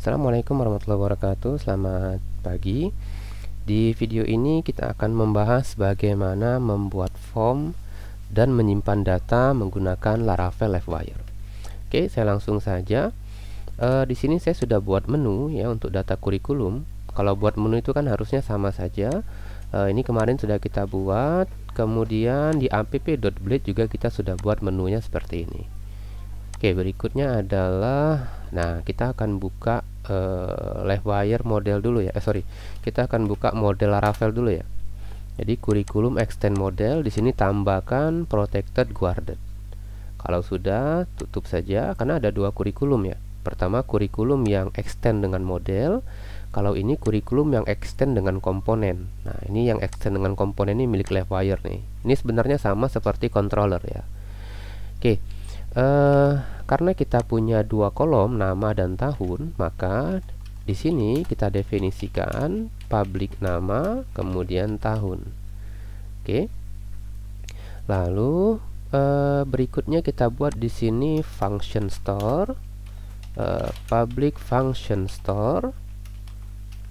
Assalamualaikum warahmatullahi wabarakatuh. Selamat pagi. Di video ini kita akan membahas bagaimana membuat form dan menyimpan data menggunakan Laravel Livewire. Oke, saya langsung saja. Di sini saya sudah buat menu ya untuk data kurikulum. Kalau buat menu itu kan harusnya sama saja. Ini kemarin sudah kita buat. Kemudian di app.blade juga kita sudah buat menunya seperti ini. Oke, berikutnya adalah, nah kita akan buka Livewire model dulu ya. Kita akan buka model Laravel dulu ya. Jadi kurikulum extend model, di sini tambahkan protected guarded. Kalau sudah, tutup saja karena ada dua kurikulum ya. Pertama kurikulum yang extend dengan model. Kalau ini kurikulum yang extend dengan komponen. Nah, ini yang extend dengan komponen ini milik Livewire nih. Ini sebenarnya sama seperti controller ya. Oke. Karena kita punya dua kolom nama dan tahun, maka di sini kita definisikan public nama kemudian tahun. Oke. Lalu berikutnya kita buat di sini function store, public function store.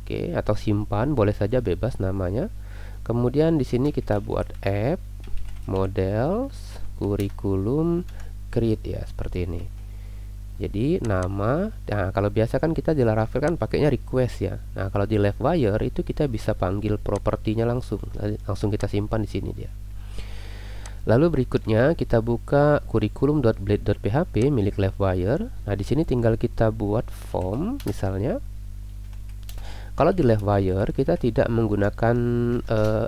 Oke, atau simpan boleh saja, bebas namanya. Kemudian di sini kita buat app models kurikulum create ya, seperti ini. Jadi nama, nah kalau biasa kan kita di Laravel kan pakainya request ya. Nah, kalau di Livewire itu kita bisa panggil propertinya langsung kita simpan di sini dia. Lalu berikutnya kita buka kurikulum.blade.php milik Livewire. Nah, di sini tinggal kita buat form misalnya. Kalau di Livewire kita tidak menggunakan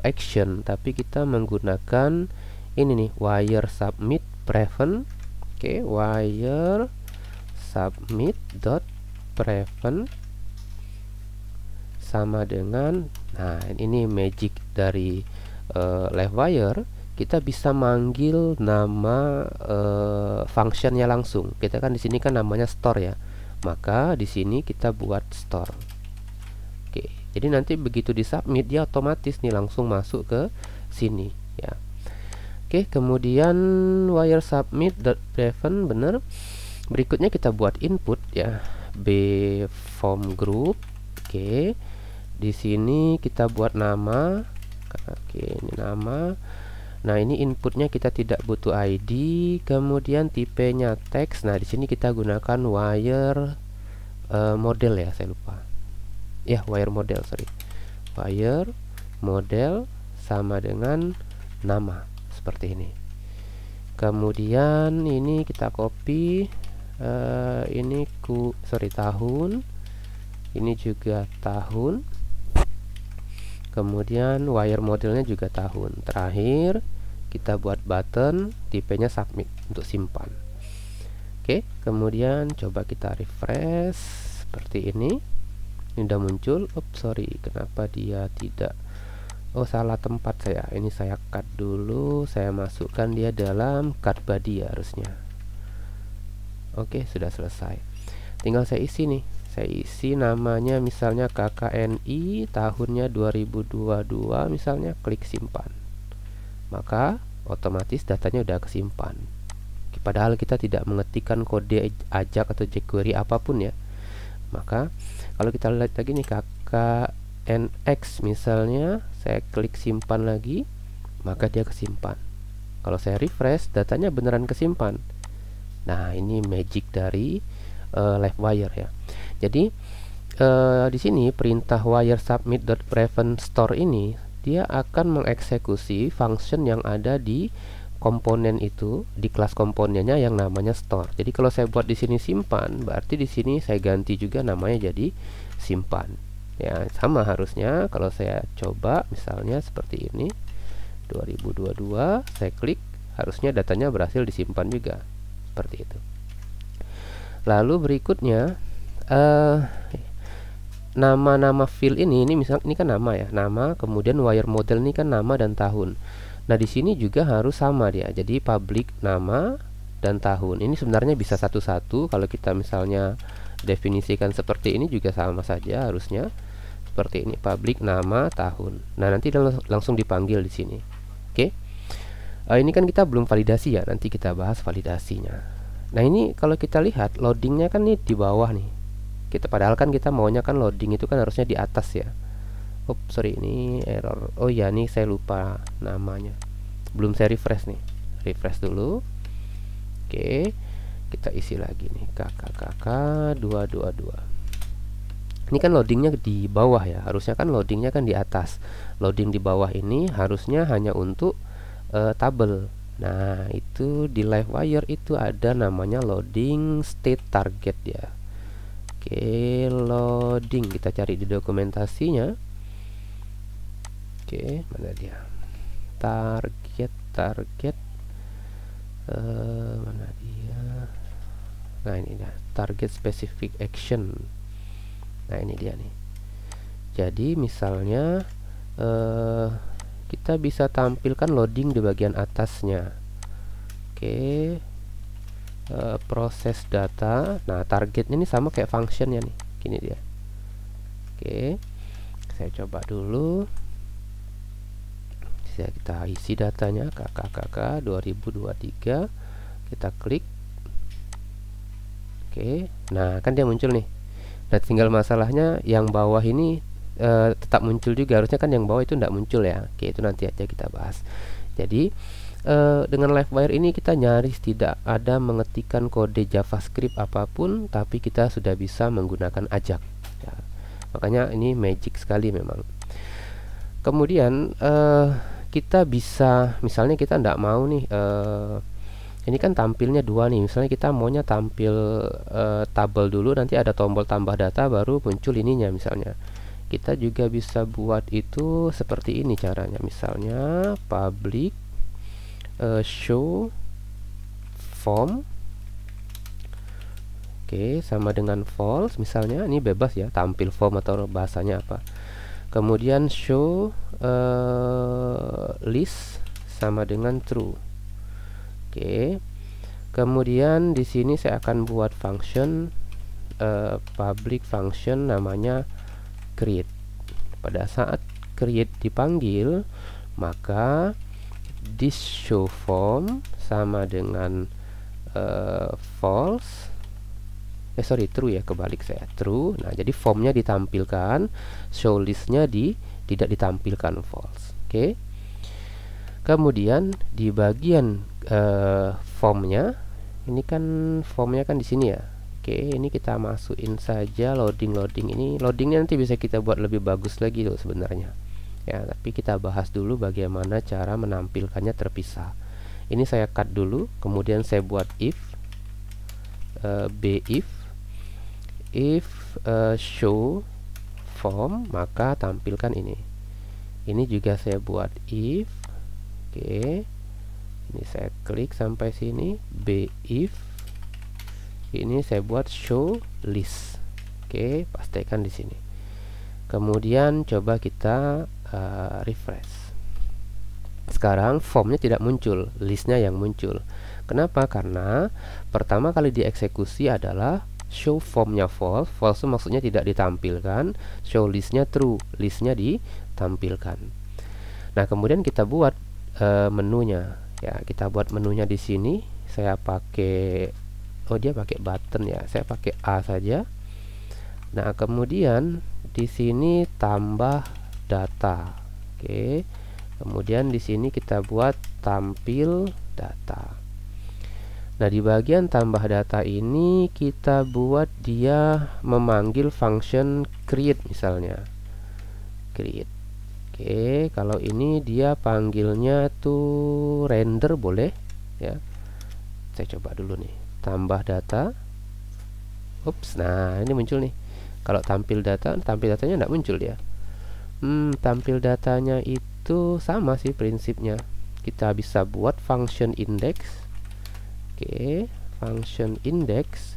action, tapi kita menggunakan ini nih, wire submit prevent. Oke, wire submit dot prevent sama dengan, nah ini magic dari Livewire. Kita bisa manggil nama functionnya langsung. Kita kan di sini kan namanya store ya, maka di sini kita buat store. Oke, jadi nanti begitu di submit dia otomatis nih langsung masuk ke sini ya. Oke, kemudian wire submit dot prevent bener. Berikutnya kita buat input ya, b form group. Oke, di sini kita buat nama. Oke, ini nama. Nah, ini inputnya kita tidak butuh ID. Kemudian tipenya teks. Nah, di sini kita gunakan wire model ya, saya lupa. Ya, wire model, wire model sama dengan nama. Seperti ini. Kemudian ini kita copy, ini tahun, ini juga tahun. Kemudian wire modelnya juga tahun. Terakhir kita buat button, tipenya submit untuk simpan. Oke, kemudian coba kita refresh seperti ini. Ini udah muncul. Kenapa dia tidak? Oh, salah tempat saya. Ini saya cut dulu. Saya masukkan dia dalam cut body harusnya. Oke, sudah selesai. Tinggal saya isi nih. Saya isi namanya misalnya KKNI, tahunnya 2022 misalnya, klik simpan. Maka otomatis datanya udah kesimpan. Padahal kita tidak mengetikkan kode ajak atau jQuery apapun ya. Maka kalau kita lihat lagi nih NX misalnya, saya klik simpan lagi, maka dia kesimpan. Kalau saya refresh, datanya beneran kesimpan. Nah, ini magic dari Livewire ya. Jadi di sini perintah wire submit dot prevent store ini dia akan mengeksekusi function yang ada di komponen itu, di kelas komponennya yang namanya store. Jadi kalau saya buat di sini simpan, berarti di sini saya ganti juga namanya jadi simpan. Ya, sama harusnya. Kalau saya coba misalnya seperti ini 2022, saya klik, harusnya datanya berhasil disimpan juga seperti itu. Lalu berikutnya nama-nama field ini misal ini kan nama ya, nama, kemudian wire model ini kan nama dan tahun. Nah, di sini juga harus sama dia. Jadi public nama dan tahun. Ini sebenarnya bisa satu-satu. Kalau kita misalnya definisikan seperti ini juga sama saja harusnya. Seperti ini, public nama tahun. Nah, nanti langsung dipanggil di sini. Oke. Ini kan kita belum validasi ya. Nanti kita bahas validasinya. Nah, ini kalau kita lihat loadingnya kan nih di bawah nih. padahal kan kita maunya kan loading itu kan harusnya di atas ya. Sorry, ini error. Oh ya, nih saya lupa namanya. Belum saya refresh nih. Refresh dulu. Oke, kita isi lagi nih KKKK 222. Ini kan loadingnya di bawah ya. Harusnya kan loadingnya kan di atas. Loading di bawah ini harusnya hanya untuk tabel. Nah, itu di Livewire itu ada namanya loading state target ya. Oke, loading kita cari di dokumentasinya. Oke, mana dia? Target mana dia? Nah, ini dia, target specific action. Nah, ini dia nih. Jadi misalnya kita bisa tampilkan loading di bagian atasnya. Oke, proses data. Nah, targetnya ini sama kayak functionnya nih. Gini dia. Oke, saya coba dulu. Kita isi datanya KKKK 2023, kita klik. Oke, nah kan dia muncul nih. Nah, tinggal masalahnya yang bawah ini tetap muncul juga. Harusnya kan yang bawah itu tidak muncul ya. Oke, itu nanti aja kita bahas. Jadi dengan Livewire ini kita nyaris tidak ada mengetikkan kode JavaScript apapun, tapi kita sudah bisa menggunakan Ajax ya. Makanya ini magic sekali memang. Kemudian kita bisa, misalnya kita tidak mau nih, ini kan tampilnya dua nih. Misalnya kita maunya tampil tabel dulu, nanti ada tombol tambah data, baru muncul ininya. Misalnya kita juga bisa buat itu seperti ini caranya. Misalnya public show form, oke, sama dengan false. Misalnya ini bebas ya, tampil form atau bahasanya apa. Kemudian show list sama dengan true. Oke. Kemudian di sini saya akan buat function public function namanya create. Pada saat create dipanggil, maka this show form sama dengan false. True ya, kebalik saya, true. Nah, jadi formnya ditampilkan, show listnya tidak ditampilkan, false. Oke. Kemudian di bagian formnya, ini kan formnya kan di sini ya. Oke, ini kita masukin saja loading ini. Loadingnya nanti bisa kita buat lebih bagus lagi loh sebenarnya. Ya, tapi kita bahas dulu bagaimana cara menampilkannya terpisah. Ini saya cut dulu, kemudian saya buat if show form, maka tampilkan ini. Ini juga saya buat if. Oke, ini saya klik sampai sini. If ini saya buat show list. Oke, pastikan di sini. Kemudian coba kita refresh. Sekarang formnya tidak muncul, listnya yang muncul. Kenapa? Karena pertama kali dieksekusi adalah show formnya false. False itu maksudnya tidak ditampilkan. Show listnya true, listnya ditampilkan. Nah, kemudian kita buat menunya ya. Kita buat menunya di sini. Saya pakai, dia pakai button ya, saya pakai A saja. Nah, kemudian di sini tambah data. Oke, kemudian di sini kita buat tampil data. Nah, di bagian tambah data ini kita buat dia memanggil function create misalnya. Create. Oke, kalau ini dia panggilnya tuh render boleh ya. Saya coba dulu nih. Tambah data. Ups, nah ini muncul nih. Kalau tampil datanya tidak muncul dia. Tampil datanya itu sama sih prinsipnya. Kita bisa buat function index. Oke, function index.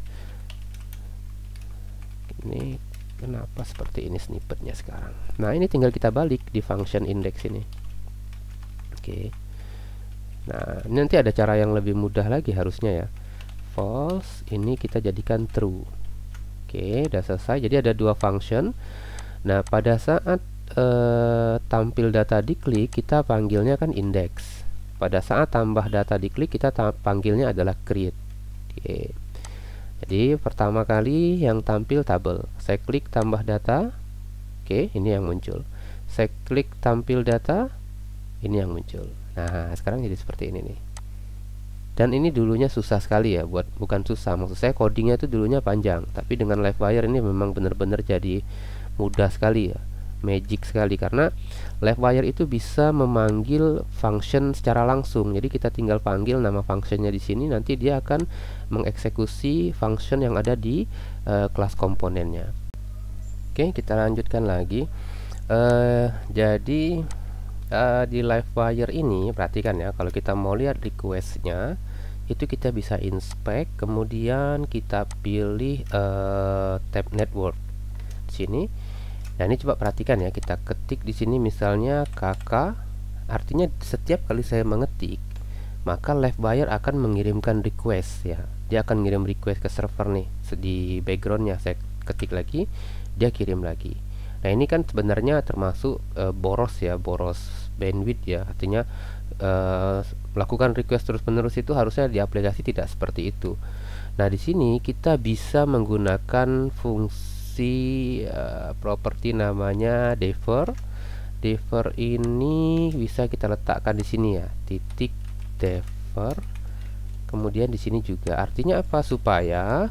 Ini kenapa seperti ini snippetnya sekarang? Nah, ini tinggal kita balik di function index ini. Oke. Nah, ini nanti ada cara yang lebih mudah lagi harusnya ya. False, ini kita jadikan true. Oke, udah selesai. Jadi ada dua function. Nah, pada saat tampil data diklik, kita panggilnya kan index. Pada saat tambah data diklik, kita panggilnya adalah create. Oke. Jadi pertama kali yang tampil tabel, saya klik tambah data. Oke, ini yang muncul. Saya klik tampil data, ini yang muncul. Nah, sekarang jadi seperti ini nih. Dan ini dulunya susah sekali ya, bukan susah, maksud saya codingnya itu dulunya panjang, tapi dengan Livewire ini memang benar-benar jadi mudah sekali ya, magic sekali, karena Livewire itu bisa memanggil function secara langsung. Jadi kita tinggal panggil nama functionnya di sini, nanti dia akan mengeksekusi function yang ada di kelas komponennya. Oke, kita lanjutkan lagi. Jadi di Livewire ini perhatikan ya, kalau kita mau lihat requestnya itu kita bisa inspect, kemudian kita pilih tab network di sini. Nah, ini coba perhatikan ya, kita ketik di sini misalnya kakak, artinya setiap kali saya mengetik maka Livewire akan mengirimkan request ya, dia akan ngirim request ke server nih. Di backgroundnya saya ketik lagi, dia kirim lagi. Nah, ini kan sebenarnya termasuk boros ya, boros bandwidth ya, artinya melakukan request terus-menerus itu harusnya di aplikasi tidak seperti itu. Nah, di sini kita bisa menggunakan fungsi properti namanya defer. Defer ini bisa kita letakkan di sini ya, titik defer. Kemudian di sini juga artinya apa? Supaya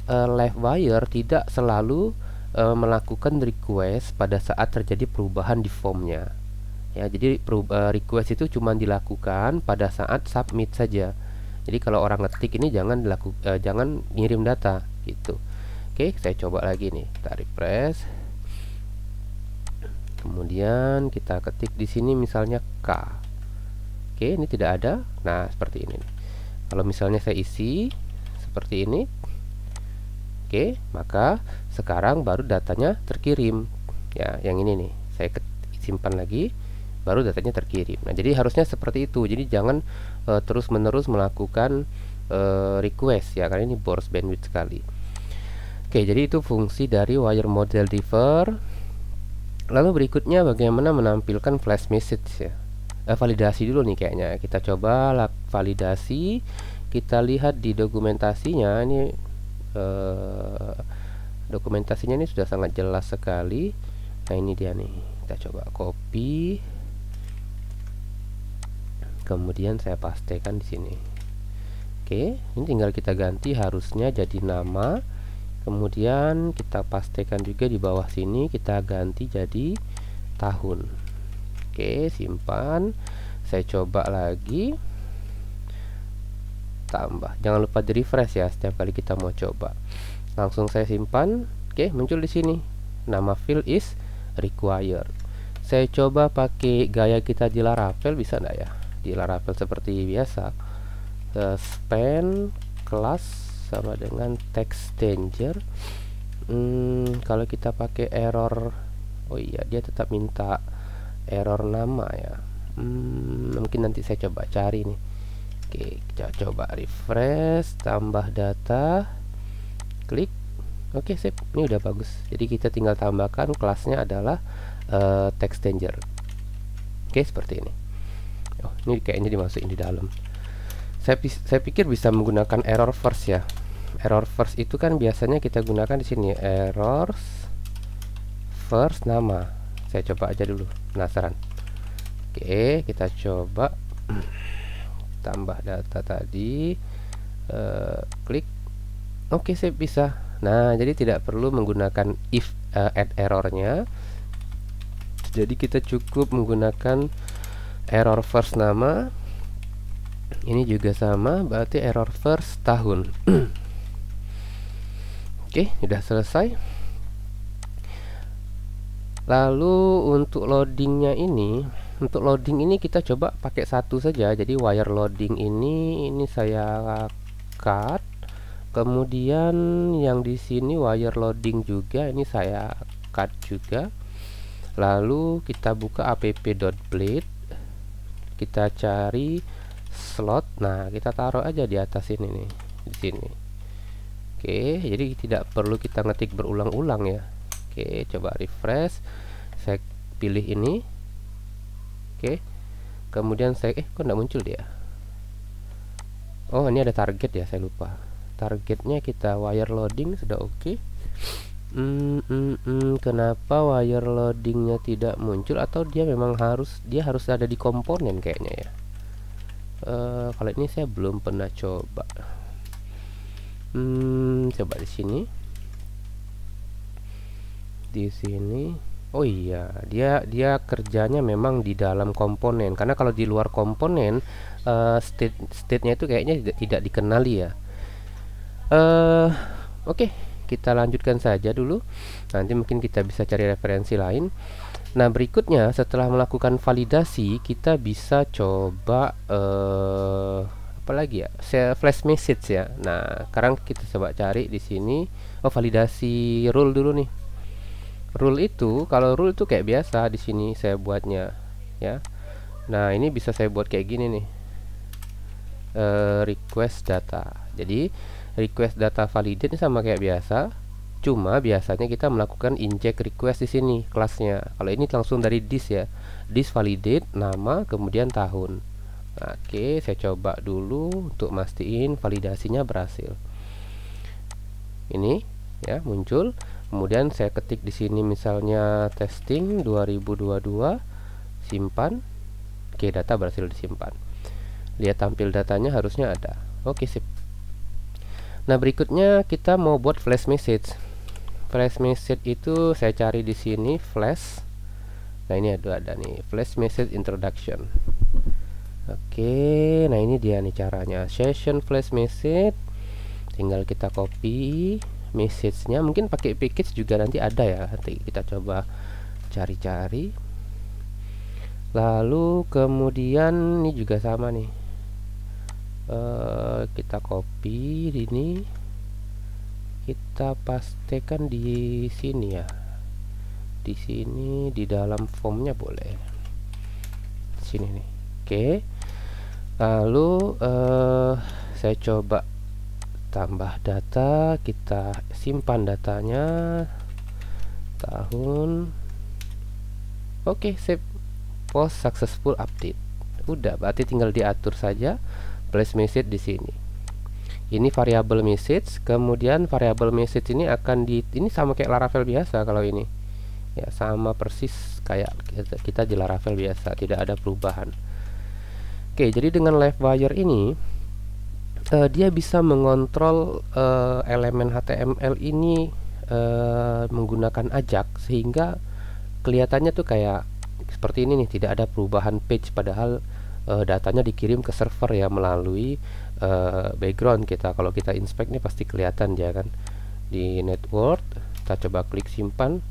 Livewire tidak selalu melakukan request pada saat terjadi perubahan di formnya. Ya, jadi request itu cuma dilakukan pada saat submit saja. Jadi kalau orang ngetik ini jangan jangan ngirim data gitu. Oke, saya coba lagi nih. Kita refresh. Kemudian kita ketik di sini misalnya K. Oke, ini tidak ada. Nah, seperti ini. Kalau misalnya saya isi seperti ini. Oke, maka sekarang baru datanya terkirim. Ya, yang ini nih. Saya simpan lagi, baru datanya terkirim. Nah, jadi harusnya seperti itu. Jadi jangan terus-menerus melakukan request ya, karena ini boros bandwidth sekali. Oke, jadi itu fungsi dari wire model defer. Lalu berikutnya bagaimana menampilkan flash message ya. Validasi dulu nih kayaknya. Kita coba validasi. Kita lihat di dokumentasinya ini. Dokumentasinya ini sudah sangat jelas sekali. Nah, ini dia nih. Kita coba copy, kemudian saya pastekan di sini. Oke, ini tinggal kita ganti, harusnya jadi nama. Kemudian kita pastekan juga di bawah sini, kita ganti jadi tahun. Oke, simpan. Saya coba lagi. Tambah. Jangan lupa di refresh ya setiap kali kita mau coba. Langsung saya simpan. Oke, muncul di sini. Nama field is required. Saya coba pakai gaya kita di Laravel, bisa enggak ya? Di Laravel seperti biasa. Span class sama dengan text changer. Kalau kita pakai error, oh iya, dia tetap minta error nama ya. Mungkin nanti saya coba cari nih. Oke, kita coba refresh, tambah data, klik. Oke, sip. Ini udah bagus. Jadi kita tinggal tambahkan kelasnya adalah text changer. Oke, seperti ini. Oh, ini kayaknya dimasukin di dalam. Saya pikir bisa menggunakan error first ya. Error first itu kan biasanya kita gunakan di sini, error first nama. Saya coba aja dulu, penasaran. Oke, kita coba tambah data tadi, klik. Oke, saya bisa. Nah, jadi tidak perlu menggunakan if add errornya. Jadi kita cukup menggunakan error first nama. Ini juga sama, berarti error first tahun. Oke, sudah selesai. Lalu untuk loadingnya ini, untuk loading ini kita coba pakai satu saja. Jadi wire loading ini saya cut. Kemudian yang di sini wire loading juga, ini saya cut juga. Lalu kita buka app.blade, kita cari slot. Nah, kita taruh aja di atas ini nih, di sini. Oke, jadi tidak perlu kita ngetik berulang-ulang ya. Oke, coba refresh. Saya pilih ini. Oke, kemudian saya kok nggak muncul dia? Oh, ini ada target ya, saya lupa. targetnya kita wire loading sudah oke. Kenapa wire loadingnya tidak muncul, atau dia memang harus ada di komponen kayaknya ya. Kalau ini saya belum pernah coba. Coba di sini. Oh iya, dia kerjanya memang di dalam komponen, karena kalau di luar komponen state-nya itu kayaknya tidak dikenali ya. Oke, kita lanjutkan saja dulu. Nanti mungkin kita bisa cari referensi lain. Nah, berikutnya setelah melakukan validasi, kita bisa coba apa lagi ya? Flash message ya. Nah, sekarang kita coba cari di sini. Oh, validasi rule dulu nih. Rule itu, kalau rule itu kayak biasa di sini saya buatnya ya. Nah, ini bisa saya buat kayak gini nih. Request data. Jadi request data validate sama kayak biasa. Cuma biasanya kita melakukan inject request di sini kelasnya. Kalau ini langsung dari this ya. This validate nama kemudian tahun. Oke, saya coba dulu untuk mastiin validasinya berhasil. Ini ya muncul. Kemudian saya ketik di sini misalnya testing 2022, simpan. Oke, data berhasil disimpan. Lihat tampil datanya harusnya ada. Oke, sip. Nah, berikutnya kita mau buat flash message. Flash message itu saya cari di sini flash. Nah, ini ada nih flash message introduction. Oke, nah ini dia nih caranya. Session flash message. Tinggal kita copy message-nya, mungkin pakai package juga nanti ada ya. Nanti kita coba cari-cari. Lalu kemudian ini juga sama nih. Kita copy ini, kita pastekan di sini ya. Di sini di dalam formnya boleh. Sini nih. Oke. Lalu saya coba tambah data, kita simpan datanya tahun. Oke, save. Post successful update. Udah, berarti tinggal diatur saja flash message di sini. Ini variable message, kemudian variable message ini akan ini sama kayak Laravel biasa kalau ini. Ya, sama persis kayak kita di Laravel biasa, tidak ada perubahan. Oke, jadi dengan LiveWire ini dia bisa mengontrol elemen HTML ini menggunakan Ajax, sehingga kelihatannya tuh kayak seperti ini nih, tidak ada perubahan page, padahal datanya dikirim ke server ya melalui background kita. Kalau kita inspect nih pasti kelihatan dia kan di network. Kita coba klik simpan.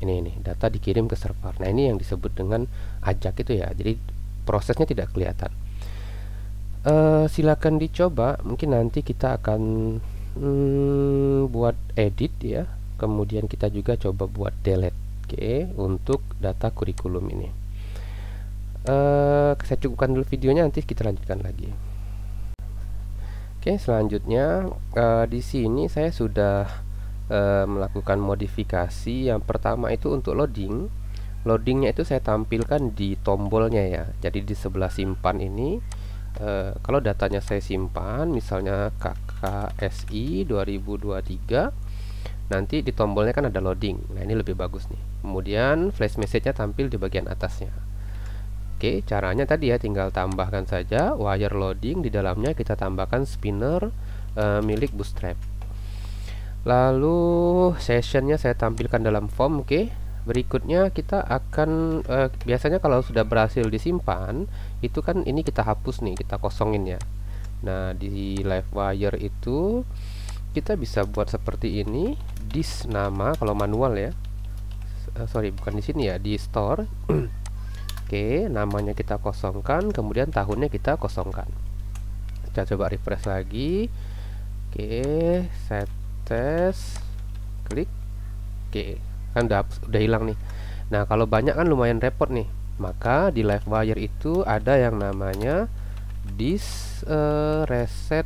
Ini data dikirim ke server. Nah, ini yang disebut dengan Ajax itu ya. Jadi prosesnya tidak kelihatan. Silakan dicoba. Mungkin nanti kita akan buat edit ya. Kemudian kita juga coba buat delete. Oke, untuk data kurikulum ini. Saya cukupkan dulu videonya, nanti kita lanjutkan lagi. Oke, selanjutnya di sini saya sudah melakukan modifikasi. Yang pertama itu untuk loading. Loadingnya itu saya tampilkan di tombolnya ya. Jadi di sebelah simpan ini, kalau datanya saya simpan, misalnya KKSI 2023, nanti di tombolnya kan ada loading. Nah, ini lebih bagus nih. Kemudian flash message-nya tampil di bagian atasnya. Oke, caranya tadi ya, tinggal tambahkan saja wire loading, di dalamnya kita tambahkan spinner milik Bootstrap. Lalu sessionnya saya tampilkan dalam form. Oke, berikutnya kita akan biasanya kalau sudah berhasil disimpan itu kan ini kita hapus nih, kita kosongin ya. Nah, di LiveWire itu kita bisa buat seperti ini. This nama kalau manual ya. Sorry, bukan di sini ya, di store. Oke, namanya kita kosongkan, kemudian tahunnya kita kosongkan. Kita coba refresh lagi. Oke, set tes, klik. Oke, kan udah hilang nih. Nah, kalau banyak kan lumayan repot nih. Maka di LiveWire itu ada yang namanya this reset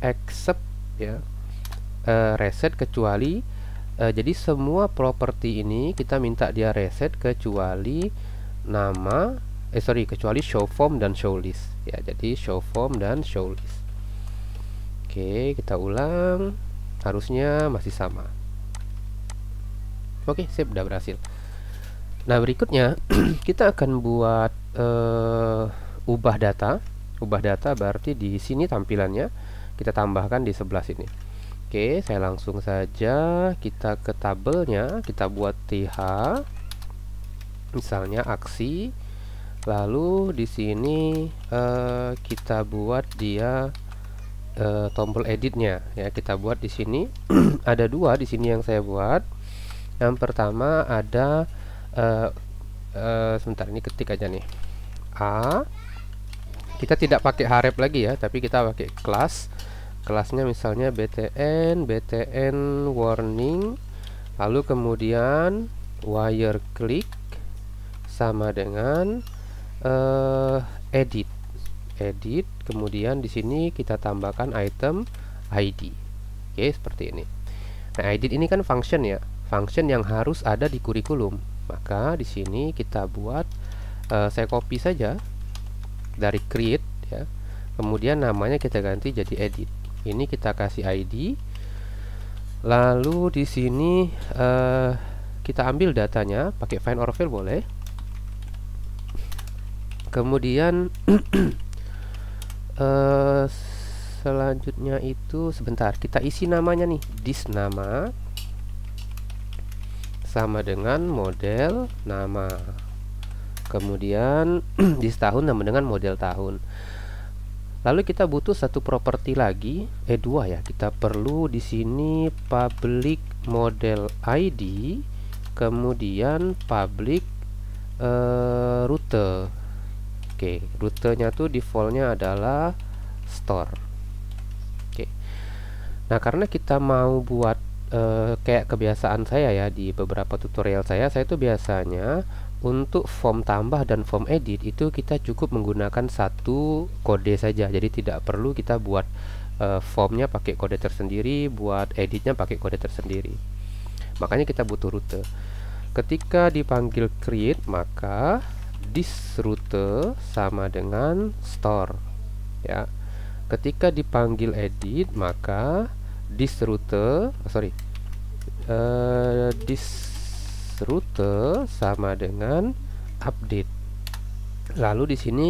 except ya. Reset kecuali jadi semua properti ini kita minta dia reset kecuali nama kecuali show form dan show list ya. Jadi show form dan show list. Oke, kita ulang. Harusnya masih sama. Oke, sip, udah berhasil. Nah, berikutnya kita akan buat ubah data. Ubah data berarti di sini tampilannya kita tambahkan di sebelah sini. Oke, saya langsung saja kita ke tabelnya, kita buat TH. Misalnya aksi. Lalu di sini kita buat dia tombol editnya ya, kita buat di sini. Ada dua di sini yang saya buat. Yang pertama ada sebentar, ini ketik aja nih, A. Kita tidak pakai href lagi ya, tapi kita pakai kelasnya misalnya btn warning, lalu kemudian wire click sama dengan edit, kemudian di sini kita tambahkan item ID. Oke, seperti ini. Nah, edit ini kan function ya, function yang harus ada di kurikulum. Maka di sini kita buat saya copy saja dari create ya. Kemudian namanya kita ganti jadi edit. Ini kita kasih ID. Lalu di sini kita ambil datanya pakai find or fill boleh. Kemudian selanjutnya itu sebentar, kita isi namanya nih, this nama sama dengan model nama, kemudian di tahun sama dengan model tahun. Lalu kita butuh satu properti lagi, dua ya. Kita perlu di sini public model ID, kemudian public rute. Oke, rutenya tuh defaultnya adalah store. Oke. Nah, karena kita mau buat kayak kebiasaan saya ya, di beberapa tutorial saya tuh biasanya untuk form tambah dan form edit itu kita cukup menggunakan satu kode saja. Jadi tidak perlu kita buat formnya pakai kode tersendiri, buat editnya pakai kode tersendiri. Makanya kita butuh rute. Ketika dipanggil create, maka this rute sama dengan store ya. Ketika dipanggil edit, maka this rute this rute sama dengan update. Lalu di sini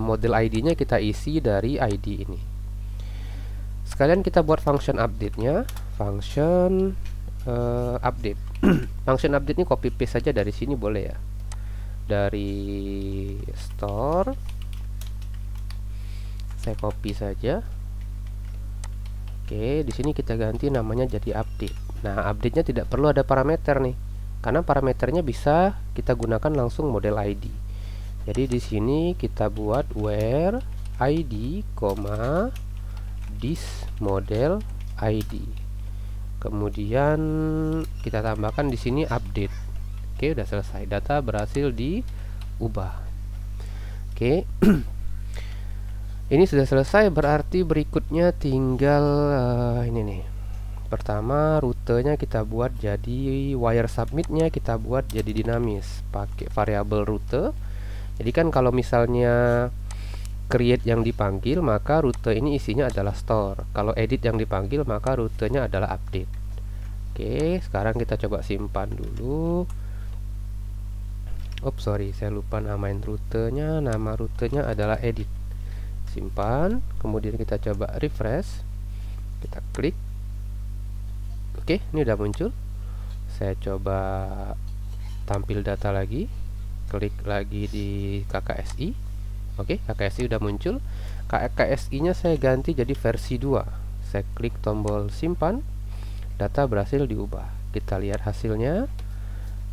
model ID-nya kita isi dari ID ini. Sekalian kita buat function update-nya, function update. Function update ini copy paste saja dari sini boleh ya. Dari store saya copy saja. Oke, di sini kita ganti namanya jadi update. Nah, update-nya tidak perlu ada parameter nih, karena parameternya bisa kita gunakan langsung model ID. Jadi di sini kita buat where ID, this model ID. Kemudian kita tambahkan di sini update. Oke, udah selesai. Data berhasil diubah. Oke. Ini sudah selesai, berarti berikutnya tinggal ini nih. Pertama, rutenya kita buat jadi wire submitnya kita buat jadi dinamis pakai variabel rute. Jadi kan kalau misalnya create yang dipanggil, maka rute ini isinya adalah store. Kalau edit yang dipanggil, maka rutenya adalah update. Oke, sekarang kita coba simpan dulu. Sorry, saya lupa namain rutenya. Nama rutenya adalah edit. Simpan, kemudian kita coba refresh, kita klik. Oke, ini udah muncul. Saya coba tampil data lagi, klik lagi di KKSI. Oke, KKSI udah muncul. KKSI nya saya ganti jadi versi 2. Saya klik tombol simpan, data berhasil diubah. Kita lihat hasilnya,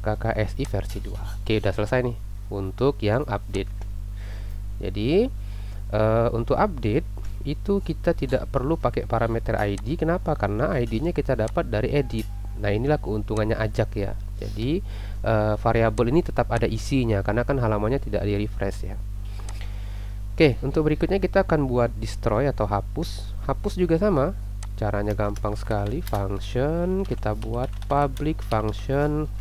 KKSI versi 2. Oke, udah selesai nih untuk yang update. Jadi untuk update itu kita tidak perlu pakai parameter ID. Kenapa? Karena ID-nya kita dapat dari edit. Nah, inilah keuntungannya Ajax ya. Jadi variabel ini tetap ada isinya karena kan halamannya tidak di refresh ya. Oke, untuk berikutnya kita akan buat destroy atau hapus. Hapus juga sama, caranya gampang sekali. Function kita buat public function,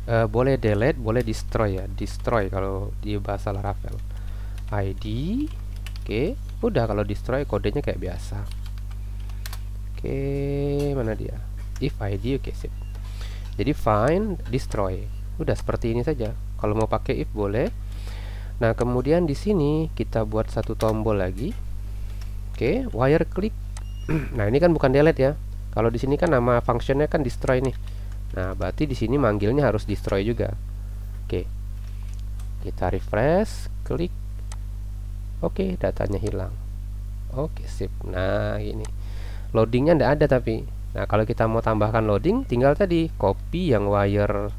boleh delete, boleh destroy ya. Destroy kalau di bahasa Laravel. ID, oke. Udah, kalau destroy kodenya kayak biasa. Oke, mana dia? If ID, oke, sip. Jadi find, destroy. Udah seperti ini saja. Kalau mau pakai if boleh. Nah, kemudian di sini kita buat satu tombol lagi. Oke, wire click. Nah, ini kan bukan delete ya. Kalau di sini kan nama functionnya kan destroy nih. Nah, berarti di sini manggilnya harus destroy juga. Oke. Kita refresh, klik. Oke, datanya hilang. Oke, sip. Nah, ini. Loadingnya tidak ada tapi. Nah, kalau kita mau tambahkan loading, tinggal tadi copy yang wire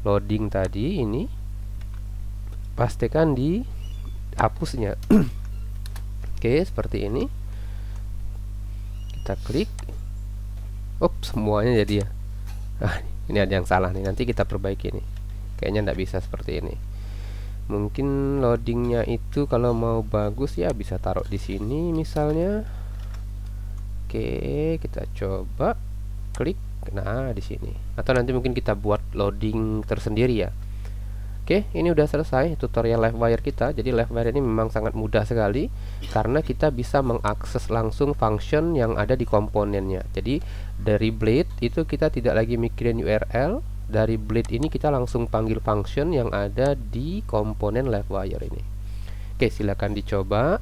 loading tadi ini, pastikan di hapusnya. Oke, seperti ini. Kita klik. Semuanya jadi ya. Ini ada yang salah nih. Nanti kita perbaiki nih. Kayaknya tidak bisa seperti ini. Mungkin loadingnya itu kalau mau bagus ya bisa taruh di sini misalnya. Oke, kita coba klik. Nah, di sini. Atau nanti mungkin kita buat loading tersendiri ya. Oke, ini udah selesai tutorial LiveWire kita. Jadi LiveWire ini memang sangat mudah sekali karena kita bisa mengakses langsung function yang ada di komponennya. Jadi dari blade itu kita tidak lagi mikirin URL. Dari blade ini kita langsung panggil function yang ada di komponen LiveWire ini. Oke, silakan dicoba.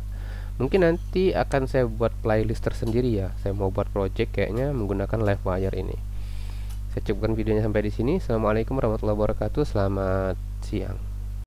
Mungkin nanti akan saya buat playlist tersendiri ya. Saya mau buat project kayaknya menggunakan LiveWire ini. Saya cukupkan videonya sampai di sini. Assalamualaikum warahmatullahi wabarakatuh. Selamat siang.